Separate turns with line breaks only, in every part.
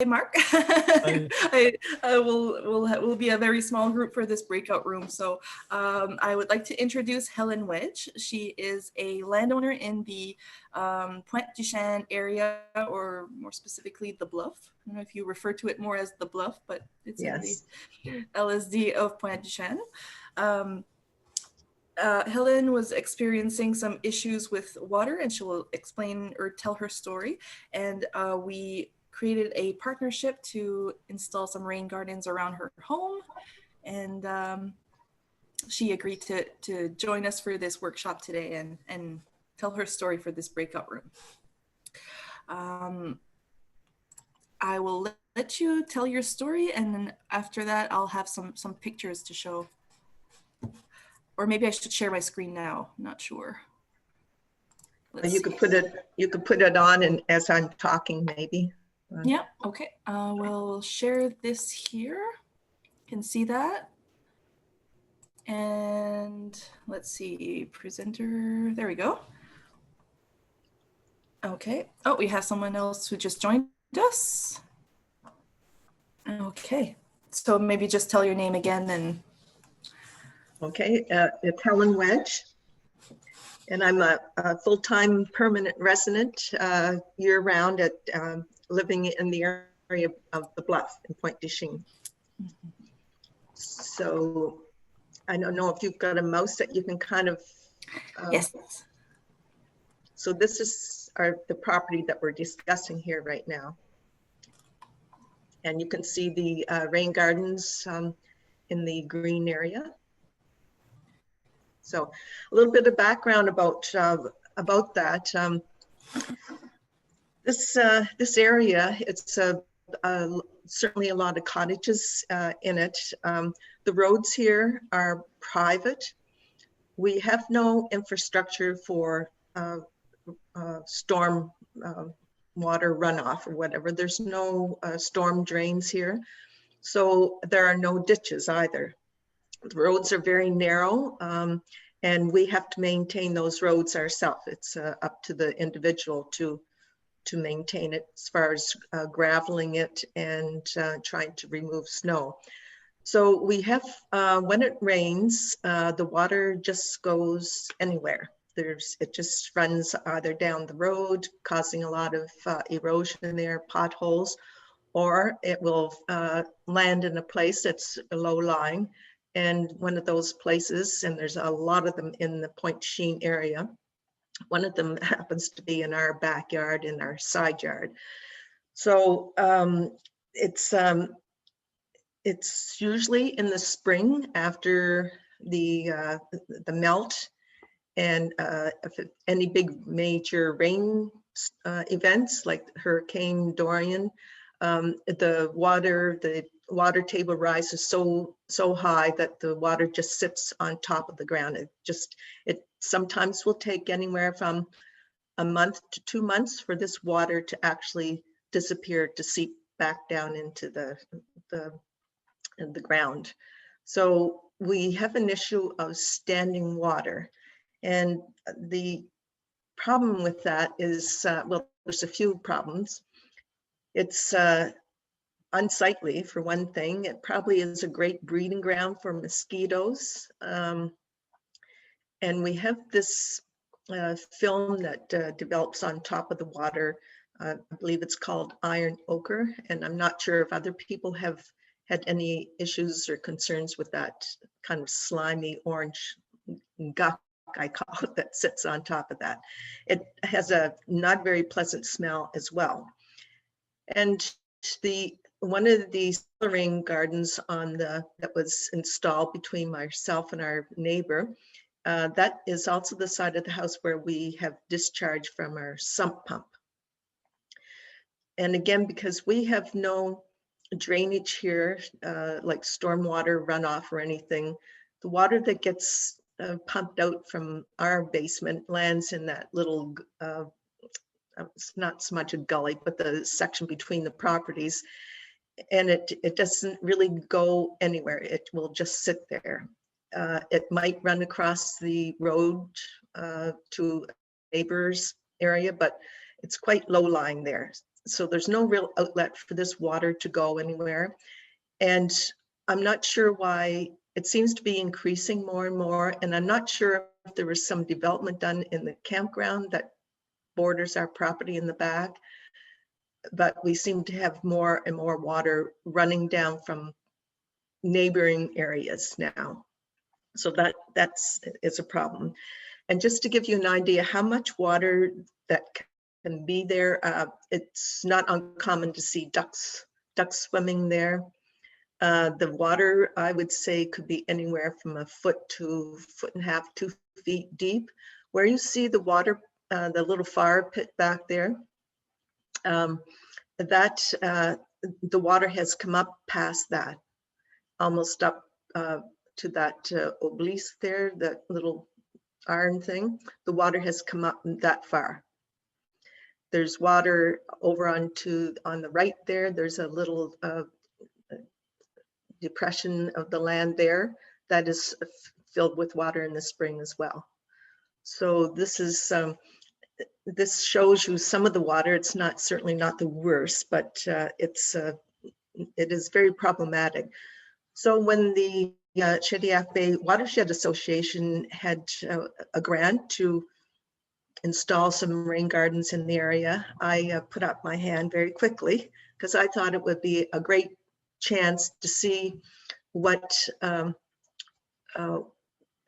Mark. We'll be a very small group for this breakout room. So I would like to introduce Helen Wedge. She is a landowner in the Pointe du Chien area, or more specifically, the Bluff. I don't know if you refer to it more as the Bluff, but it's
Yes.
in the LSD of Pointe du Chien. Helen was experiencing some issues with water, and she will explain or tell her story. And we created a partnership to install some rain gardens around her home. And she agreed to join us for this workshop today and tell her story for this breakout room. I will let you tell your story, and then after that, I'll have some pictures to show. Or maybe I should share my screen now. I'm not sure.
You could put it on, and as I'm talking, maybe.
Yeah. Okay. We'll share this here. You can see that. And let's see, presenter. There we go. Okay. Oh, we have someone else who just joined us. Okay. So maybe just tell your name again and.
Okay, it's Helen Wedge, and I'm a full-time permanent resident year-round at living in the area of the Bluff in Pointe du Chien. So I don't know if you've got a mouse that you can kind of.
Yes.
So this is the property that we're discussing here right now. And you can see the rain gardens in the green area. So a little bit of background about that. This area, it's certainly a lot of cottages in it. The roads here are private. We have no infrastructure for storm water runoff or whatever. There's no storm drains here. So there are no ditches either. The roads are very narrow, and we have to maintain those roads ourselves. It's up to the individual to maintain it as far as graveling it and trying to remove snow. So we have, when it rains, the water just goes anywhere. It just runs either down the road, causing a lot of erosion there, potholes, or it will land in a place that's low-lying. And one of those places, and there's a lot of them in the Pointe du Chien area, one of them happens to be in our backyard, in our side yard. So it's usually in the spring after the melt, and if any big major rain events like Hurricane Dorian, the water table rises so high that the water just sits on top of the ground. It sometimes will take anywhere from a month to 2 months for this water to actually disappear, to seep back down into the ground. So we have an issue of standing water, and the problem with that is, well, there's a few problems. It's unsightly, for one thing. It probably is a great breeding ground for mosquitoes. And we have this film that develops on top of the water. I believe it's called iron ochre, and I'm not sure if other people have had any issues or concerns with that kind of slimy orange guck, I call it, that sits on top of that. It has a not very pleasant smell as well. And one of these rain gardens that was installed between myself and our neighbor, that is also the side of the house where we have discharge from our sump pump. And again, because we have no drainage here, like stormwater runoff or anything, the water that gets pumped out from our basement lands in that little, it's not so much a gully, but the section between the properties. And it doesn't really go anywhere. It will just sit there. It might run across the road to a neighbor's area, but it's quite low lying there. So there's no real outlet for this water to go anywhere. And I'm not sure why it seems to be increasing more and more. And I'm not sure if there was some development done in the campground that borders our property in the back, but we seem to have more and more water running down from neighboring areas now. So that's a problem. And just to give you an idea how much water that can be there, it's not uncommon to see ducks swimming there. The water, I would say, could be anywhere from a foot to foot and a half, 2 feet deep. Where you see the water, the little fire pit back there, the water has come up past that, almost up to that obelisk there, that little iron thing. The water has come up that far. There's water over on the right there. There's a little depression of the land there that is filled with water in the spring as well. So this is this shows you some of the water. It's not certainly not the worst, but it is very problematic. So when the Shediac Bay Watershed Association had a grant to install some rain gardens in the area, I put up my hand very quickly because I thought it would be a great chance to see what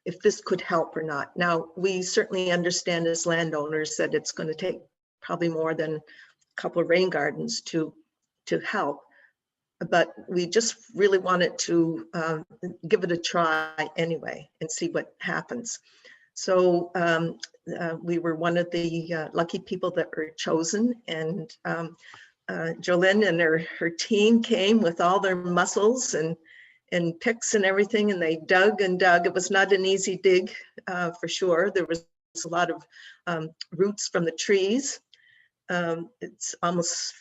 if this could help or not. Now, we certainly understand as landowners that it's going to take probably more than a couple of rain gardens to help, but we just really wanted to give it a try anyway and see what happens. So we were one of the lucky people that were chosen, and Jolyne and her team came with all their muscles and picks and everything, and they dug and dug. It was not an easy dig for sure. There was a lot of roots from the trees. It's almost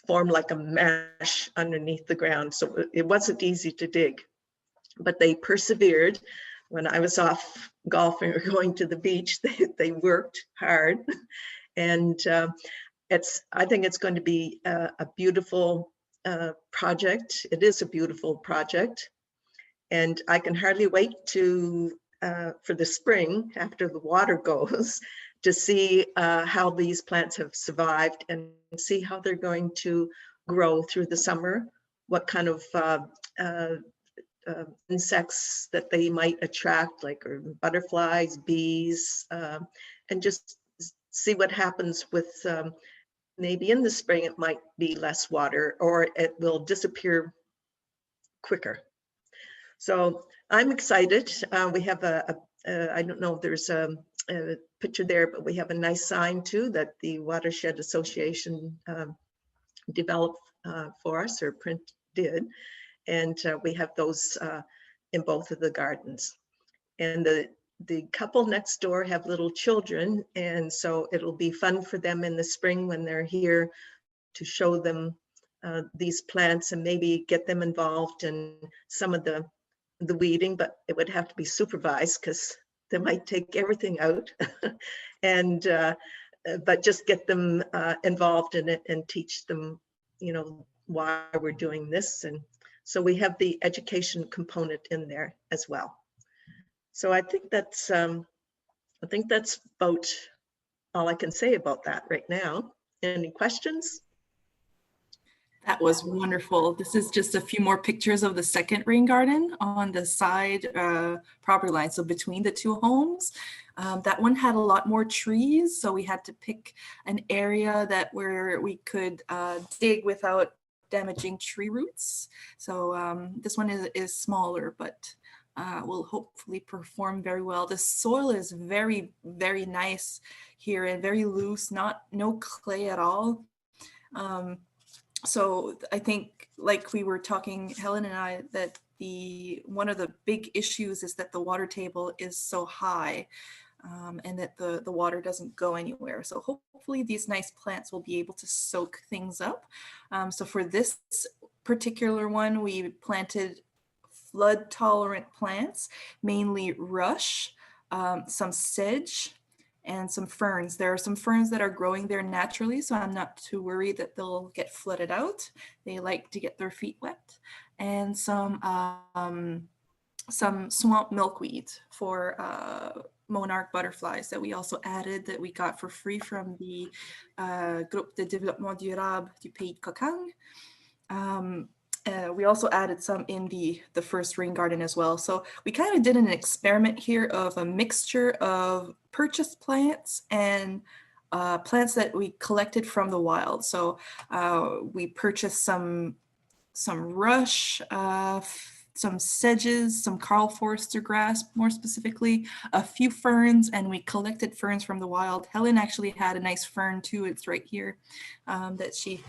formed like a mesh underneath the ground, so it wasn't easy to dig, but they persevered. When I was off golfing or going to the beach, they worked hard, and I think it's going to be a beautiful project. It is a beautiful project, and I can hardly wait for the spring after the water goes to see how these plants have survived and see how they're going to grow through the summer, what kind of insects that they might attract, like butterflies, bees, and just see what happens with maybe in the spring it might be less water or it will disappear quicker. So I'm excited. We have I don't know if there's a picture there, but we have a nice sign too that the Watershed Association developed for us, or print did. And we have those in both of the gardens. And the couple next door have little children, and so it'll be fun for them in the spring when they're here to show them these plants and maybe get them involved in some of the weeding, but it would have to be supervised because they might take everything out. And but just get them involved in it and teach them, you know, why we're doing this. And so we have the education component in there as well. So I think that's about all I can say about that right now. Any questions?
That was wonderful. This is just a few more pictures of the second rain garden on the side property line, so between the two homes. That one had a lot more trees, so we had to pick an area where we could dig without damaging tree roots. So this one is smaller, but will hopefully perform very well. The soil is very, very nice here and very loose, no clay at all. So I think, like we were talking, Helen and I, that one of the big issues is that the water table is so high, and that the water doesn't go anywhere. So hopefully these nice plants will be able to soak things up. So for this particular one, we planted flood tolerant plants, mainly rush, some sedge, and some ferns. There are some ferns that are growing there naturally, so I'm not too worried that they'll get flooded out. They like to get their feet wet. And some swamp milkweed for monarch butterflies that we also added, that we got for free from the Groupe de Développement Durable du Pays de Cocagne. We also added some in the first rain garden as well. So we kind of did an experiment here of a mixture of purchased plants and plants that we collected from the wild. So we purchased some rush, some sedges, some Karl Forster grass, more specifically, a few ferns, and we collected ferns from the wild. Helen actually had a nice fern too. It's right here, that she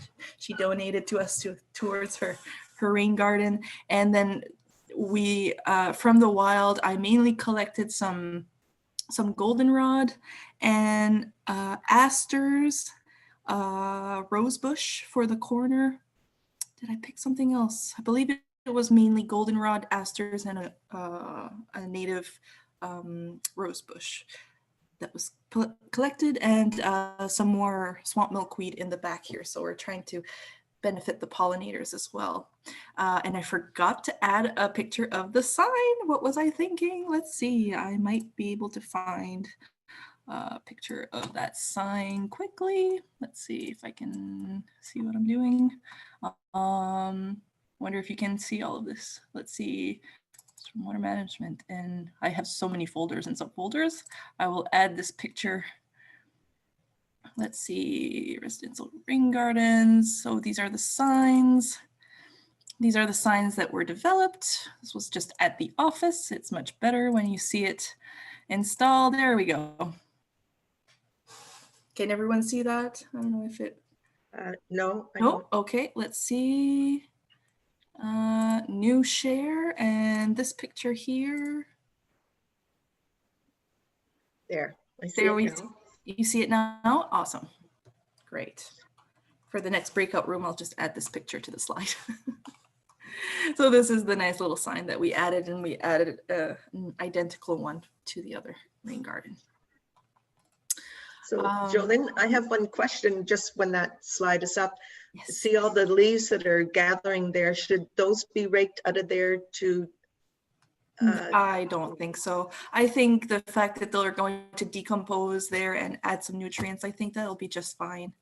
donated to us towards her rain garden. And then we, from the wild, I mainly collected some goldenrod and asters, rosebush for the corner. Did I pick something else? I believe it was mainly goldenrod, asters, and a native rosebush that was collected, and some more swamp milkweed in the back here. So we're trying to benefit the pollinators as well. And I forgot to add a picture of the sign. What was I thinking? Let's see. I might be able to find a picture of that sign quickly. Let's see if I can see what I'm doing. Wonder if you can see all of this. Let's see. It's from water management, and I have so many folders and subfolders. I will add this picture. Let's see, residential rain gardens. So these are the signs. These are the signs that were developed. This was just at the office. It's much better when you see it installed. There we go. Can everyone see that? I don't know if it.
No.
Nope. Okay, let's see. New share, and this picture here.
There.
There we go. You see it now? Awesome. Great. For the next breakout room, I'll just add this picture to the slide. So this is the nice little sign that we added, and we added an identical one to the other rain garden.
So Jolyne, I have one question just when that slide is up.
Yes.
See all the leaves that are gathering there, should those be raked out of there to?
I don't think so. I think the fact that they're going to decompose there and add some nutrients, I think that'll be just fine.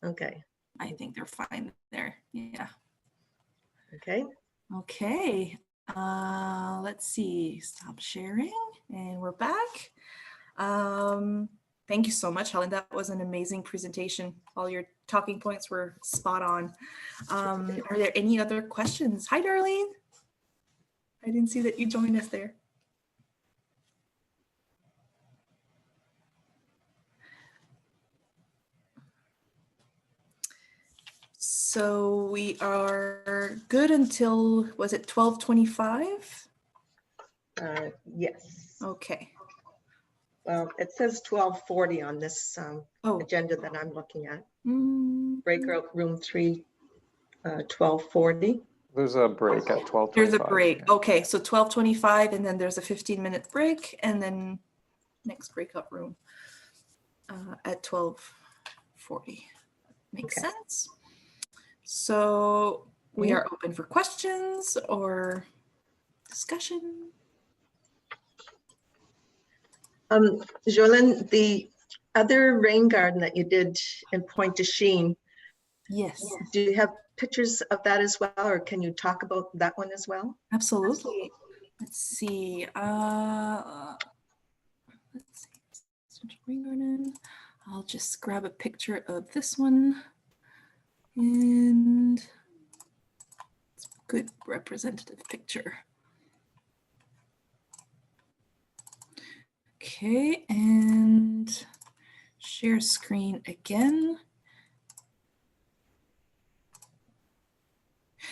Okay.
I think they're fine there. Yeah.
Okay.
Okay. Let's see. Stop sharing, and we're back. Thank you so much, Helen. That was an amazing presentation. All your talking points were spot on. Are there any other questions? Hi, Darlene. I didn't see that you joined us there. So we are good until, was it 12:25?
Yes.
Okay.
Well, it says 12:40 on this agenda that I'm looking at. Breakout room 3, 12:40.
There's a break at 12:25.
There's a break. Okay, so 12:25, and then there's a 15-minute break, and then next breakout room at 12:40. Makes sense. So we are open for questions or discussion.
Jolyne, the other rain garden that you did in Pointe de Chine,
yes.
Do you have pictures of that as well, or can you talk about that one as well?
Absolutely. Let's see. Rain garden. I'll just grab a picture of this one, and it's a good representative picture. Okay, and share screen again.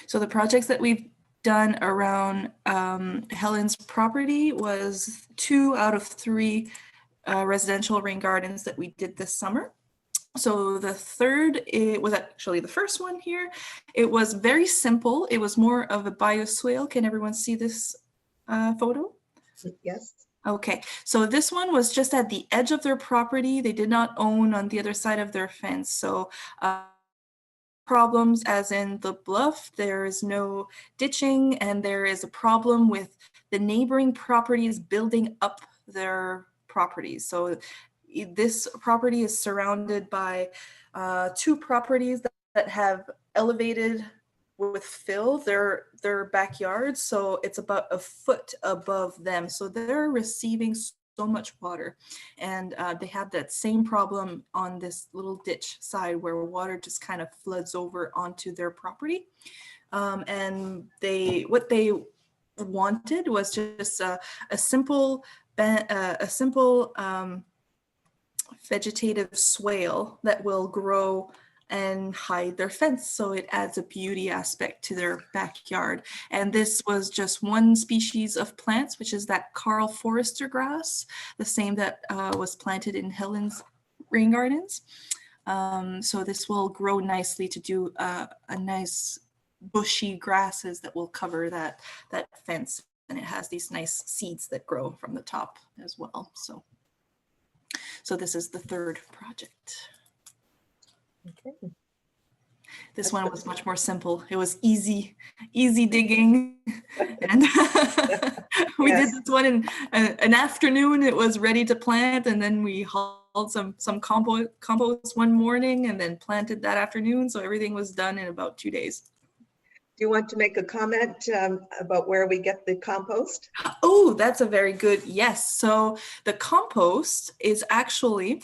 So the projects that we've done around Helen's property was 2 out of 3 residential rain gardens that we did this summer. So the third, it was actually the first one here. It was very simple. It was more of a bioswale. Can everyone see this photo?
Yes.
Okay, so this one was just at the edge of their property. They did not own on the other side of their fence. So problems as in the bluff, there is no ditching, and there is a problem with the neighboring properties building up their properties. So this property is surrounded by two properties that have elevated with fill their backyard, so it's about a foot above them, so they're receiving so much water, and they have that same problem on this little ditch side where water just kind of floods over onto their property. And what they wanted was just a simple vegetative swale that will grow and hide their fence, so it adds a beauty aspect to their backyard. And this was just one species of plants, which is that Carl Forrester grass, the same that was planted in Helen's rain gardens. So this will grow nicely to do a nice bushy grasses that will cover that fence, and it has these nice seeds that grow from the top as well. So this is the third project.
Okay.
This one was much more simple. It was easy digging, and we did this one in an afternoon. It was ready to plant, and then we hauled some compost one morning, and then planted that afternoon. So everything was done in about 2 days.
Do you want to make a comment about where we get the compost?
Oh, that's a very good yes. So the compost is actually,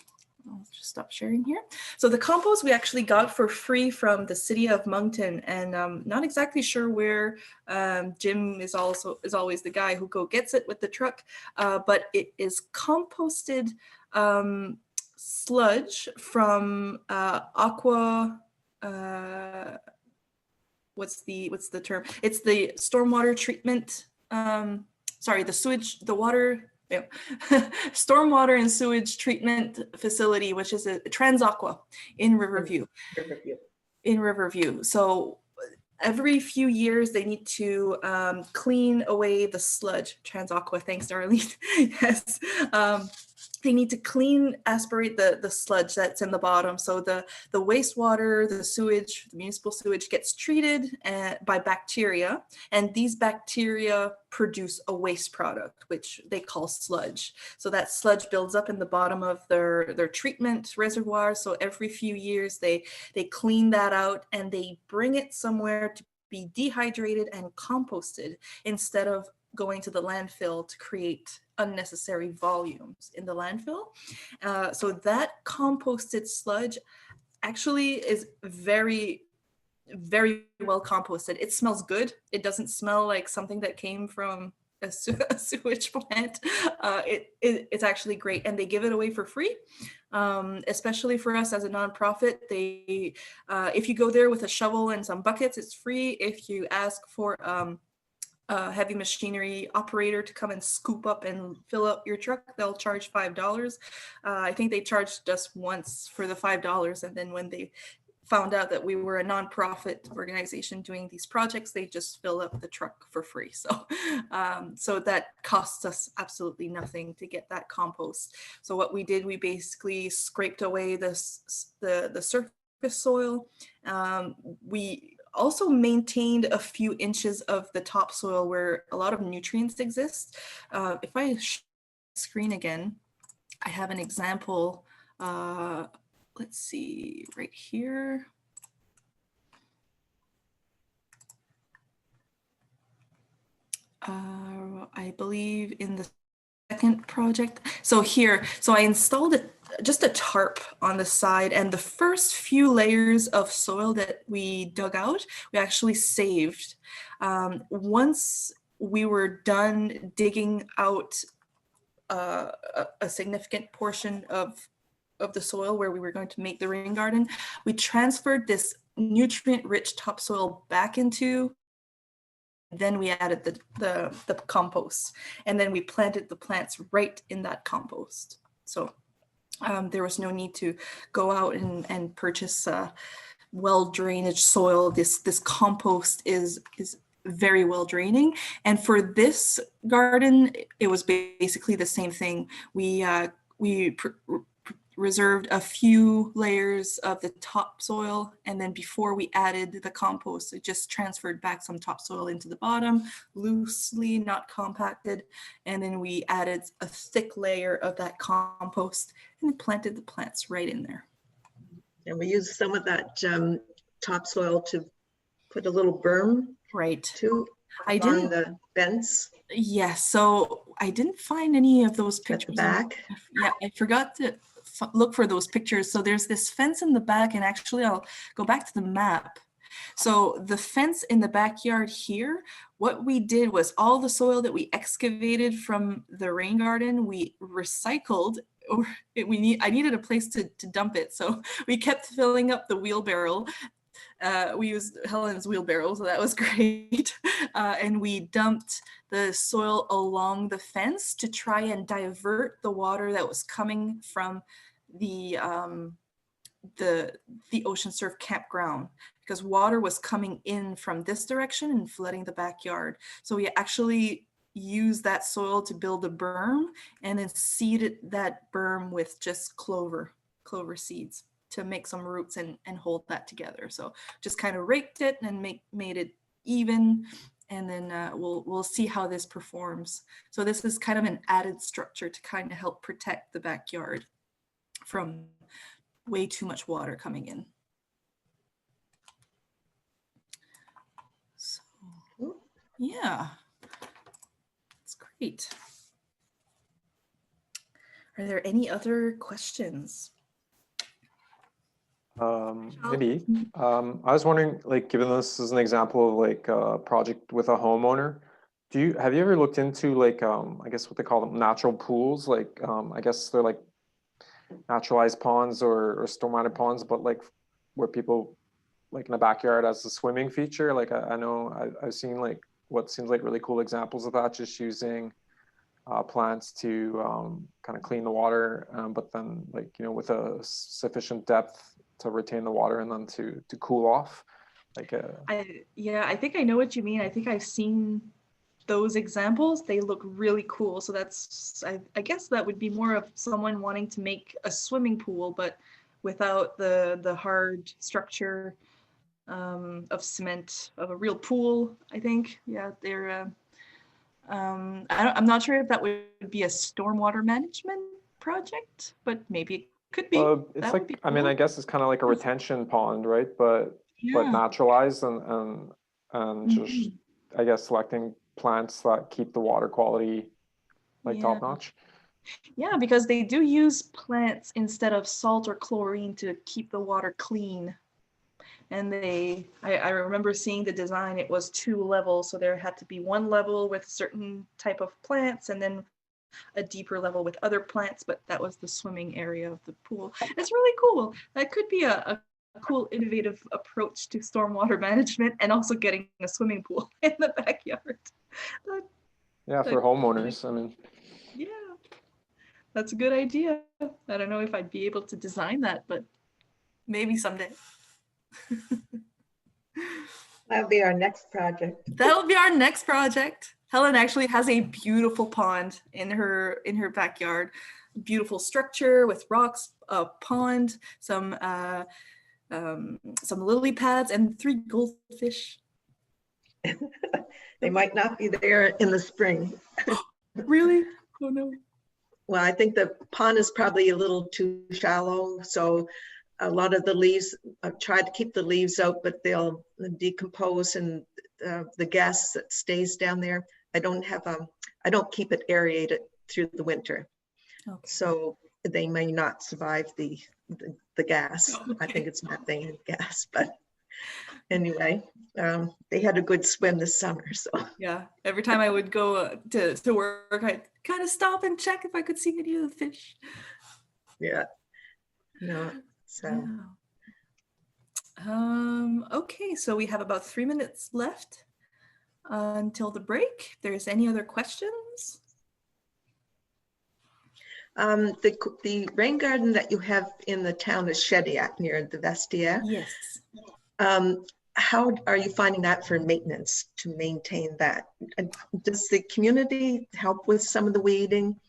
I'll just stop sharing here. So the compost we actually got for free from the city of Moncton, and not exactly sure where. Jim is always the guy who gets it with the truck, but it is composted sludge from aqua. What's the term? It's the stormwater treatment. Sorry, the sewage, the water. Yeah. Stormwater and sewage treatment facility, which is a Transaqua in Riverview. In Riverview. So every few years they need to clean away the sludge. Transaqua, thanks, Darlene. Yes. They need to aspirate the sludge that's in the bottom. So the wastewater, the sewage, the municipal sewage gets treated by bacteria, and these bacteria produce a waste product, which they call sludge. So that sludge builds up in the bottom of their treatment reservoir. So every few years they clean that out, and they bring it somewhere to be dehydrated and composted instead of going to the landfill to create unnecessary volumes in the landfill. So that composted sludge actually is very, very well composted. It smells good. It doesn't smell like something that came from a sewage plant. It's actually great, and they give it away for free, especially for us as a nonprofit. They, if you go there with a shovel and some buckets, it's free. If you ask for heavy machinery operator to come and scoop up and fill up your truck, they'll charge $5. I think they charged us once for the $5, and then when they found out that we were a nonprofit organization doing these projects, they just fill up the truck for free. So so that costs us absolutely nothing to get that compost. So what we did, we basically scraped away the surface soil. We also maintained a few inches of the topsoil where a lot of nutrients exist. If I share the screen again, I have an example. Let's see, right here. I believe in the second project. So here, so I installed just a tarp on the side, and the first few layers of soil that we dug out, we actually saved. Once we were done digging out a significant portion of the soil where we were going to make the rain garden, we transferred this nutrient-rich topsoil back into. Then we added the compost, and then we planted the plants right in that compost. So there was no need to go out and purchase well drainage soil. This compost is very well draining. And for this garden, it was basically the same thing. We reserved a few layers of the topsoil, and then before we added the compost, it just transferred back some topsoil into the bottom, loosely, not compacted, and then we added a thick layer of that compost and planted the plants right in there.
And we used some of that topsoil to put a little berm
Right.
too along the fence.
Yes, so I didn't find any of those pictures.
At the back?
Yeah, I forgot to look for those pictures. So there's this fence in the back, and actually I'll go back to the map. So the fence in the backyard here, what we did was all the soil that we excavated from the rain garden, we recycled, or I needed a place to dump it. So we kept filling up the wheelbarrow. We used Helen's wheelbarrow, so that was great. And we dumped the soil along the fence to try and divert the water that was coming from the Ocean Surf campground, because water was coming in from this direction and flooding the backyard. So we actually used that soil to build a berm, and then seeded that berm with just clover seeds to make some roots and hold that together. So just kind of raked it and made it even, and then we'll see how this performs. So this is kind of an added structure to kind of help protect the backyard from way too much water coming in. So yeah, that's great. Are there any other questions?
Maybe. I was wondering, like, given this is an example of like a project with a homeowner, have you ever looked into like, I guess what they call them, natural pools? Like, I guess they're like naturalized ponds or storm-water ponds, but like where people like in the backyard as a swimming feature. Like I know I've seen like what seems like really cool examples of that, just using plants to kind of clean the water, but then like, you know, with a sufficient depth to retain the water and then to cool off. Like
I think I know what you mean. I think I've seen those examples. They look really cool. So that's, I guess that would be more of someone wanting to make a swimming pool, but without the hard structure of cement of a real pool, I think. Yeah, they're I'm not sure if that would be a stormwater management project, but maybe it could be.
It's like, cool. I mean, I guess it's kind of like a retention pond, right? But naturalized and just, I guess, selecting plants that keep the water quality like top notch.
Yeah, because they do use plants instead of salt or chlorine to keep the water clean. And I remember seeing the design, it was 2 levels. So there had to be 1 level with certain type of plants and then a deeper level with other plants, but that was the swimming area of the pool. It's really cool. That could be a cool, innovative approach to stormwater management and also getting a swimming pool in the backyard.
Yeah, for homeowners, I mean.
Yeah, that's a good idea. I don't know if I'd be able to design that, but maybe someday.
That'll be our next project.
That'll be our next project. Helen actually has a beautiful pond in her backyard. Beautiful structure with rocks, a pond, some lily pads, and 3 goldfish.
They might not be there in the spring.
Really? Oh no.
Well, I think the pond is probably a little too shallow, so a lot of the leaves, I've tried to keep the leaves out, but they'll decompose, and the gas that stays down there, I don't keep it aerated through the winter. Okay. So they may not survive the gas. Okay. I think it's methane gas, but anyway, they had a good swim this summer. So
yeah, every time I would go to work, I'd kind of stop and check if I could see any of the fish.
Yeah. No. So.
Yeah. Okay, so we have about 3 minutes left until the break. If there's any other questions?
The rain garden that you have in the town is Shediac near the Vestiaire.
Yes.
how are you finding that for maintenance, to maintain that? Does the community help with some of the weeding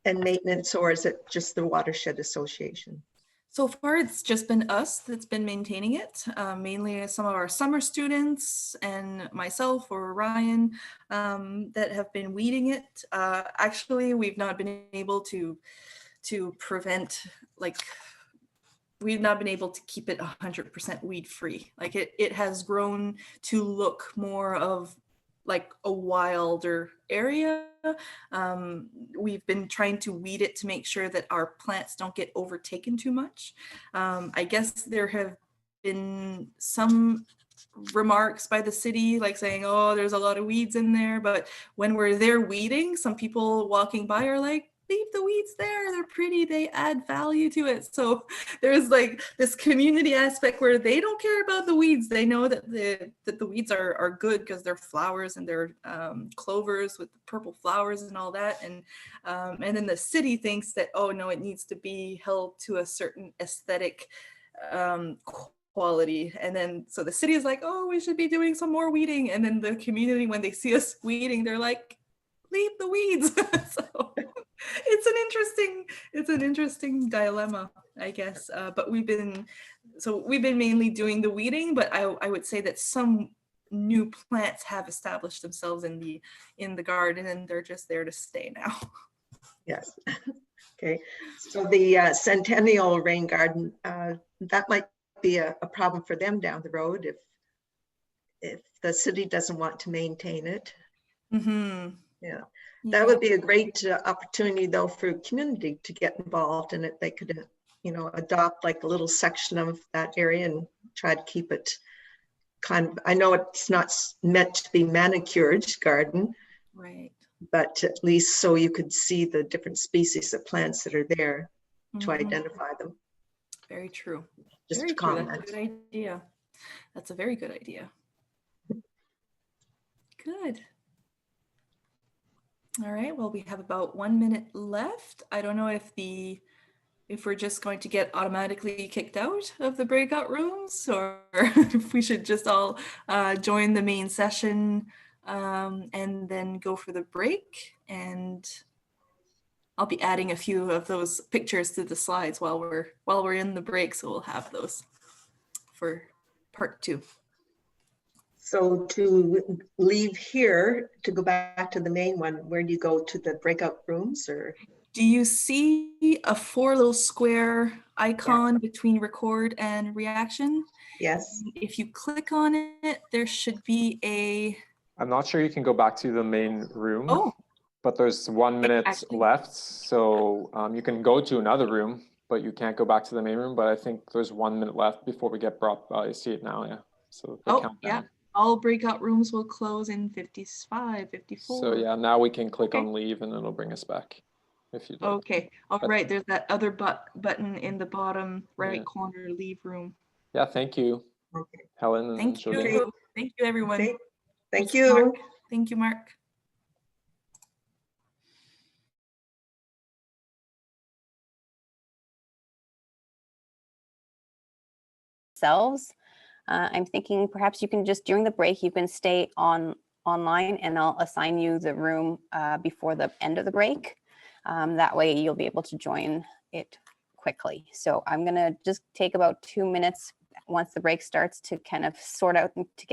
and maintenance, or is it just the Watershed Association?
So far, it's just been us that's been maintaining it, mainly some of our summer students and myself or Ryan that have been weeding it. Actually, we've not been able to prevent, like, we've not been able to keep it 100% weed free. Like it has grown to look more of like a wilder area. We've been trying to weed it to make sure that our plants don't get overtaken too much. I guess there have been some remarks by the city like saying, oh, there's a lot of weeds in there, but when we're there weeding, some people walking by are like, leave the weeds there, they're pretty, they add value to it. So there's like this community aspect where they don't care about the weeds. They know that the weeds are good because they're flowers and they're clovers with purple flowers and all that. And then the city thinks that, oh no, it needs to be held to a certain aesthetic quality. And then so the city is like, oh, we should be doing some more weeding. And then the community, when they see us weeding, they're like, leave the weeds. So it's an interesting dilemma, I guess. But we've been mainly doing the weeding, but I would say that some new plants have established themselves in the garden, and they're just there to stay now.
Yes. Okay. So the Centennial Rain Garden, that might be a problem for them down the road if the city doesn't want to maintain it.
Mm-hmm.
Yeah. That would be a great opportunity, though, for community to get involved in it. They could, adopt like a little section of that area and try to keep it kind of, I know it's not meant to be manicured garden,
right?
But at least so you could see the different species of plants that are there to
Mm-hmm.
identify them.
Very true.
Just
Very
a comment.
true. That's a good idea. That's a very good idea. Good. All right, well, we have about 1 minute left. I don't know if we're just going to get automatically kicked out of the breakout rooms, or if we should just all join the main session and then go for the break. And I'll be adding a few of those pictures to the slides while we're in the break, so we'll have those for part 2. So
to leave here, to go back to the main one, where do you go, to the breakout rooms, or?
Do you see a 4 little square icon between record and reaction?
Yes.
If you click on it, there should be a...
I'm not sure you can go back to the main room.
Oh.
But there's 1 minute left. So you can go to another room, but you can't go back to the main room. But I think there's 1 minute left before we get brought by. I see it now, yeah. So
yeah. All breakout rooms will close in 55, 54.
So yeah, now we can click on leave and it'll bring us back if you'd like.
Okay, all right, there's that other button in the bottom right corner, leave room.
Yeah, thank you, Helen and
Thank you. Thank you, everyone.
Okay. Thank you.
Mark. Thank you, Mark.
I'm thinking perhaps you can just, during the break, you can stay online and I'll assign you the room before the end of the break. That way you'll be able to join it quickly. So I'm gonna just take about 2 minutes once the break starts to kind of sort out and to get